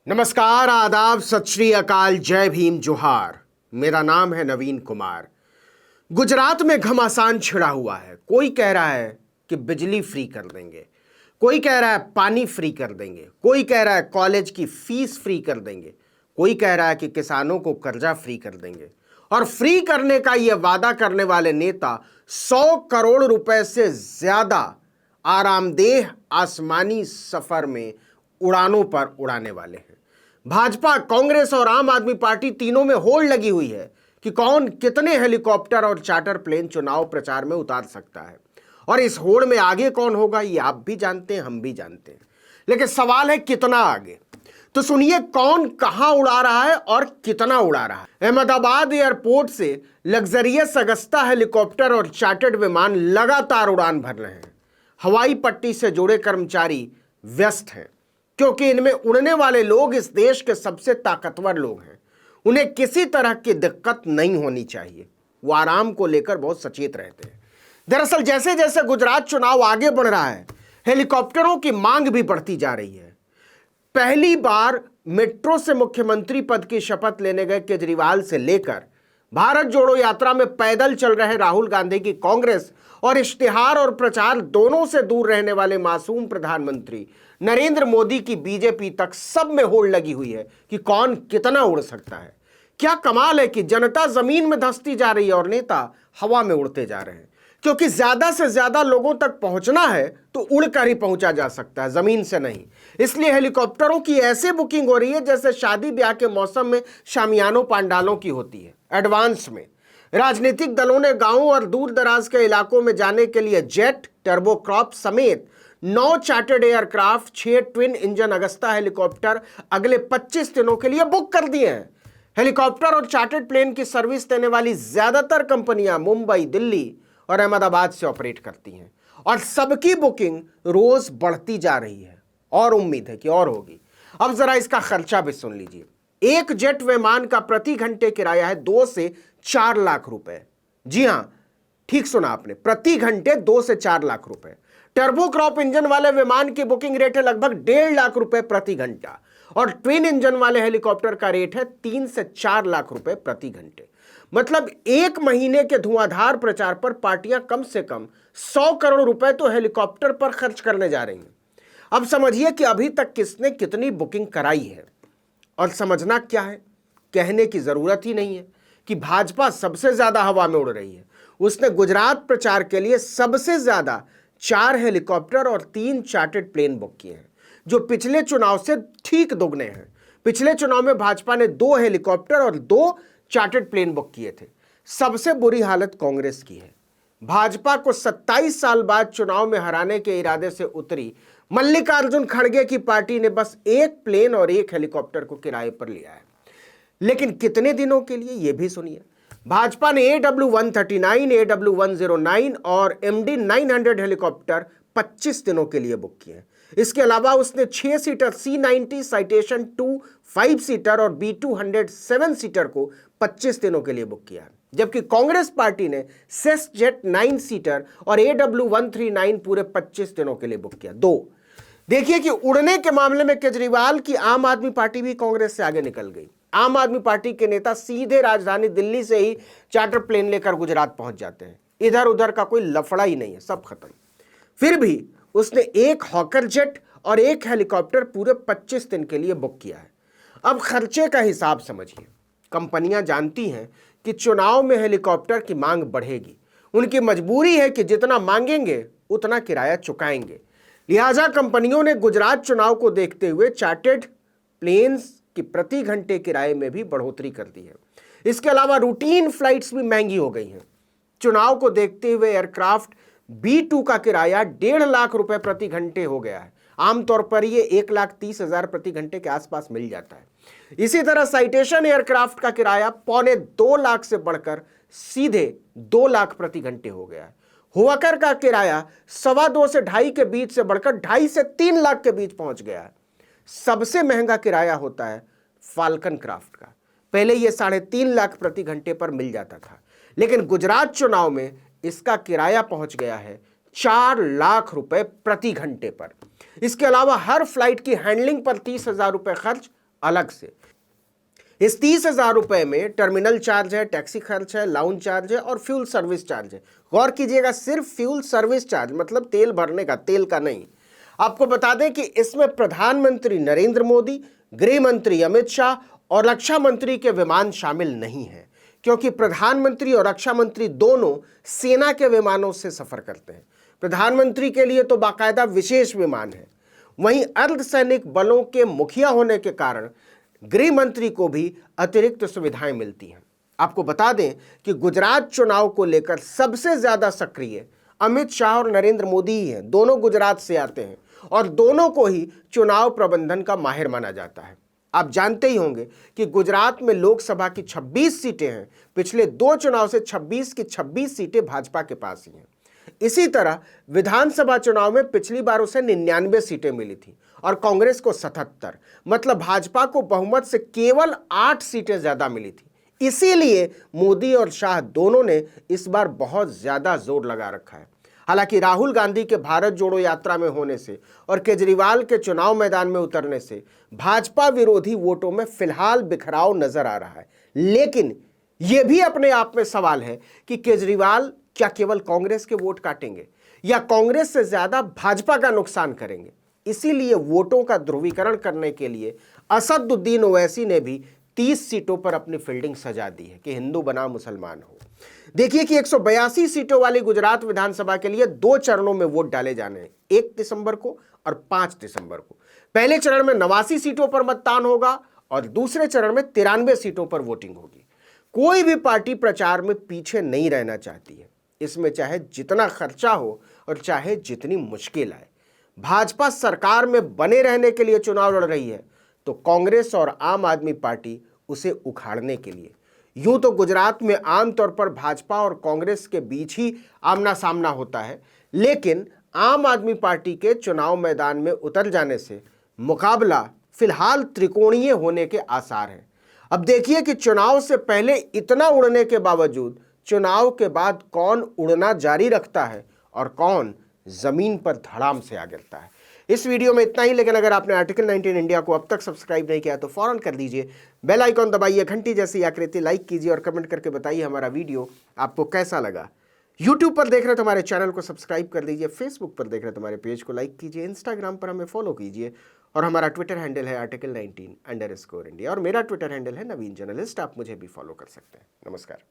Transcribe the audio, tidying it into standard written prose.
नमस्कार, आदाब, सत श्री अकाल, जय भीम, जोहार। मेरा नाम है नवीन कुमार। गुजरात में घमासान छिड़ा हुआ है। कोई कह रहा है कि बिजली फ्री कर देंगे, कोई कह रहा है पानी फ्री कर देंगे, कोई कह रहा है कॉलेज की फीस फ्री कर देंगे, कोई कह रहा है कि किसानों को कर्जा फ्री कर देंगे। और फ्री करने का यह वादा करने वाले नेता 100 करोड़ रुपए से ज्यादा आरामदेह आसमानी सफर में उड़ानों पर उड़ाने वाले हैं। भाजपा, कांग्रेस और आम आदमी पार्टी तीनों में होड़ लगी हुई है कि कौन कितने हेलीकॉप्टर और चार्टर प्लेन चुनाव प्रचार में उतार सकता है। और इस होड़ में आगे कौन होगा ये आप भी जानते हैं, हम भी जानते हैं, लेकिन सवाल है कितना आगे। तो सुनिए कौन कहां उड़ा रहा है और कितना उड़ा रहा है। अहमदाबाद एयरपोर्ट से लग्जरियस अगस्ता हेलीकॉप्टर और चार्टर्ड विमान लगातार उड़ान भर रहे हैं। हवाई पट्टी से जुड़े कर्मचारी व्यस्त हैं, क्योंकि इनमें उड़ने वाले लोग इस देश के सबसे ताकतवर लोग हैं। उन्हें किसी तरह की दिक्कत नहीं होनी चाहिए। वो आराम को लेकर बहुत सचेत रहते हैं। दरअसल जैसे जैसे गुजरात चुनाव आगे बढ़ रहा है, हेलीकॉप्टरों की मांग भी बढ़ती जा रही है। पहली बार मेट्रो से मुख्यमंत्री पद की शपथ लेने गए केजरीवाल से लेकर भारत जोड़ो यात्रा में पैदल चल रहे राहुल गांधी की कांग्रेस और इश्तिहार और प्रचार दोनों से दूर रहने वाले मासूम प्रधानमंत्री नरेंद्र मोदी की बीजेपी तक सब में होड़ लगी हुई है कि कौन कितना उड़ सकता है। क्या कमाल है कि जनता जमीन में धंसती जा रही है और नेता हवा में उड़ते जा रहे हैं। क्योंकि ज्यादा से ज्यादा लोगों तक पहुंचना है तो उड़कर ही पहुंचा जा सकता है, जमीन से नहीं। इसलिए हेलीकॉप्टरों की ऐसे बुकिंग हो रही है जैसे शादी ब्याह के मौसम में शामियानों पांडालों की होती है, एडवांस में। राजनीतिक दलों ने गांवों और दूर दराज के इलाकों में जाने के लिए जेट, टर्बोक्रॉप समेत 9 chartered aircraft, 6 twin engine Agusta helicopter अगले 25 दिनों के लिए बुक कर दिए हैं। हेलीकॉप्टर और चार्टर्ड प्लेन की सर्विस देने वाली ज्यादातर कंपनियां मुंबई, दिल्ली और अहमदाबाद से ऑपरेट करती हैं और सबकी बुकिंग रोज बढ़ती जा रही है और उम्मीद है कि और होगी। अब जरा इसका खर्चा भी सुन लीजिए। एक जेट विमान का प्रति घंटे किराया है 2 से 4 लाख रुपए। जी हां, ठीक सुना आपने, प्रति घंटे 2 से 4 लाख रुपए। टर्बोक्रॉप इंजन वाले विमान की बुकिंग रेट है लगभग 1.5 लाख रुपए प्रति घंटा और ट्विन इंजन वाले हेलीकॉप्टर का रेट है 3 से 4 लाख रुपए प्रति घंटे। मतलब 1 महीने के धुआंधार प्रचार पर पार्टियां कम से कम 100 करोड़ रुपए तो हेलीकॉप्टर पर खर्च करने जा रही हैं। अब समझिए कि अभी तक किसने कितनी बुकिंग कराई है। और समझना क्या है, कहने की जरूरत ही नहीं है कि भाजपा सबसे ज्यादा हवा में उड़ रही है। उसने गुजरात प्रचार के लिए सबसे ज्यादा 4 हेलीकॉप्टर और 3 चार्टर्ड प्लेन बुक किए हैं, जो पिछले चुनाव से ठीक दोगुने हैं। पिछले चुनाव में भाजपा ने 2 हेलीकॉप्टर और 2 चार्टर्ड प्लेन बुक किए थे। सबसे बुरी हालत कांग्रेस की है। भाजपा को 27 साल बाद चुनाव में हराने के इरादे से उतरी मल्लिकार्जुन खड़गे की पार्टी ने बस 1 प्लेन और 1 हेलीकॉप्टर को किराए पर लिया है। लेकिन कितने दिनों के लिए ये भी सुनिए। भाजपा ने AW139, AW109 और MD900 हेलीकॉप्टर 25 दिनों के लिए बुक किए हैं। इसके अलावा उसने 6 सीटर C90 साइटेशन 2 5 सीटर और B200 7 सीटर को 25 दिनों के लिए बुक किया है। जबकि कांग्रेस पार्टी ने सेस जेट 9 सीटर और AW139 पूरे 25 दिनों के लिए बुक किया। देखिए कि उड़ने के मामले में केजरीवाल की आम आदमी पार्टी भी कांग्रेस से आगे निकल गई। आम आदमी पार्टी के नेता सीधे राजधानी दिल्ली से ही चार्टर प्लेन लेकर गुजरात पहुंच जाते हैं। इधर उधर का कोई लफड़ा ही नहीं है, सब खत्म। फिर भी उसने 1 हॉकर जेट और 1 हेलीकॉप्टर पूरे 25 दिन के लिए बुक किया है। अब खर्चे का हिसाब समझिए। कंपनियां जानती हैं कि चुनाव में हेलीकॉप्टर की मांग बढ़ेगी। उनकी मजबूरी है कि जितना मांगेंगे उतना किराया चुकाएंगे। लिहाजा कंपनियों ने गुजरात चुनाव को देखते हुए चार्टर्ड प्लेन्स की प्रति घंटे किराए में भी बढ़ोतरी कर दी है। इसके अलावा रूटीन फ्लाइट्स भी महंगी हो गई हैं। चुनाव को देखते हुए एयरक्राफ्ट B2 का किराया 1.5 लाख रुपए प्रति घंटे हो गया है। आमतौर पर यह 1,30,000 प्रति घंटे के आसपास मिल जाता है। इसी तरह साइटेशन एयरक्राफ्ट का किराया 1.25 लाख से बढ़कर सीधे 2 लाख प्रति घंटे हो गया है। हुआकर का किराया 2.25 से 2.5 के बीच से बढ़कर 2.5 से 3 लाख के बीच पहुंच गया है। सबसे महंगा किराया होता है फाल्कन क्राफ्ट का। पहले यह 3.5 लाख प्रति घंटे पर मिल जाता था, लेकिन गुजरात चुनाव में इसका किराया पहुंच गया है 4 लाख रुपए प्रति घंटे पर। इसके अलावा हर फ्लाइट की हैंडलिंग पर 30,000 रुपए खर्च अलग से। इस 30,000 रुपए में टर्मिनल चार्ज है, टैक्सी खर्च है, लाउंज चार्ज है और फ्यूल सर्विस चार्ज है। गौर कीजिएगा, सिर्फ फ्यूल सर्विस चार्ज, मतलब तेल भरने का, तेल का नहीं। आपको बता दें कि इसमें प्रधानमंत्री नरेंद्र मोदी, गृह मंत्री अमित शाह और रक्षा मंत्री के विमान शामिल नहीं है, क्योंकि प्रधानमंत्री और रक्षा मंत्री दोनों सेना के विमानों से सफर करते हैं। प्रधानमंत्री के लिए तो बाकायदा विशेष विमान है। वहीं अर्धसैनिक बलों के मुखिया होने के कारण गृह मंत्री को भी अतिरिक्त सुविधाएं मिलती हैं। आपको बता दें कि गुजरात चुनाव को लेकर सबसे ज्यादा सक्रिय अमित शाह और नरेंद्र मोदी ही हैं। दोनों गुजरात से आते हैं और दोनों को ही चुनाव प्रबंधन का माहिर माना जाता है। आप जानते ही होंगे कि गुजरात में लोकसभा की 26 सीटें हैं। पिछले 2 चुनाव से 26 की 26 सीटें भाजपा के पास ही हैं। इसी तरह विधानसभा चुनाव में पिछली बार उसे 99 सीटें मिली थी और कांग्रेस को 77, मतलब भाजपा को बहुमत से केवल 8 सीटें ज्यादा मिली थी। इसीलिए मोदी और शाह दोनों ने इस बार बहुत ज्यादा जोर लगा रखा है। हालांकि राहुल गांधी के भारत जोड़ो यात्रा में होने से और केजरीवाल के चुनाव मैदान में उतरने से भाजपा विरोधी वोटों में फिलहाल बिखराव नजर आ रहा है। लेकिन यह भी अपने आप में सवाल है कि केजरीवाल क्या केवल कांग्रेस के वोट काटेंगे या कांग्रेस से ज्यादा भाजपा का नुकसान करेंगे। इसीलिए वोटों का ध्रुवीकरण करने के लिए असदुद्दीन ओवैसी ने भी 30 सीटों पर अपनी फील्डिंग सजा दी है कि हिंदू बना मुसलमान हो। देखिए कि 182 सीटों वाली गुजरात विधानसभा के लिए 2 चरणों में वोट डाले जाने हैं, 1 दिसंबर को और 5 दिसंबर को। पहले चरण में 89 सीटों पर मतदान होगा और दूसरे चरण में 93 सीटों पर वोटिंग होगी। कोई भी पार्टी प्रचार में पीछे नहीं रहना चाहती है, इसमें चाहे जितना खर्चा हो और चाहे जितनी मुश्किल आए। भाजपा सरकार में बने रहने के लिए चुनाव लड़ रही है तो कांग्रेस और आम आदमी पार्टी उसे उखाड़ने के लिए। यूं तो गुजरात में आमतौर पर भाजपा और कांग्रेस के बीच ही आमना सामना होता है, लेकिन आम आदमी पार्टी के चुनाव मैदान में उतर जाने से मुकाबला फिलहाल त्रिकोणीय होने के आसार हैं। अब देखिए कि चुनाव से पहले इतना उड़ने के बावजूद चुनाव के बाद कौन उड़ना जारी रखता है और कौन जमीन पर धड़ाम से आ गिरता है। इस वीडियो में इतना ही, लेकिन अगर आपने आर्टिकल 19 इंडिया को अब तक सब्सक्राइब नहीं किया तो फौरन कर दीजिए, बेल आइकॉन दबाइए, घंटी जैसी आकृति लाइक कीजिए और कमेंट करके बताइए हमारा वीडियो आपको कैसा लगा। यूट्यूब पर देख रहे तो हमारे चैनल को सब्सक्राइब कर दीजिए, फेसबुक पर देख रहे तो हमारे पेज को लाइक कीजिए, इंस्टाग्राम पर हमें फॉलो कीजिए और हमारा ट्विटर हैंडल है article19_India और मेरा ट्विटर हैंडल है नवीन जर्नलिस्ट। आप मुझे भी फॉलो कर सकते हैं। नमस्कार।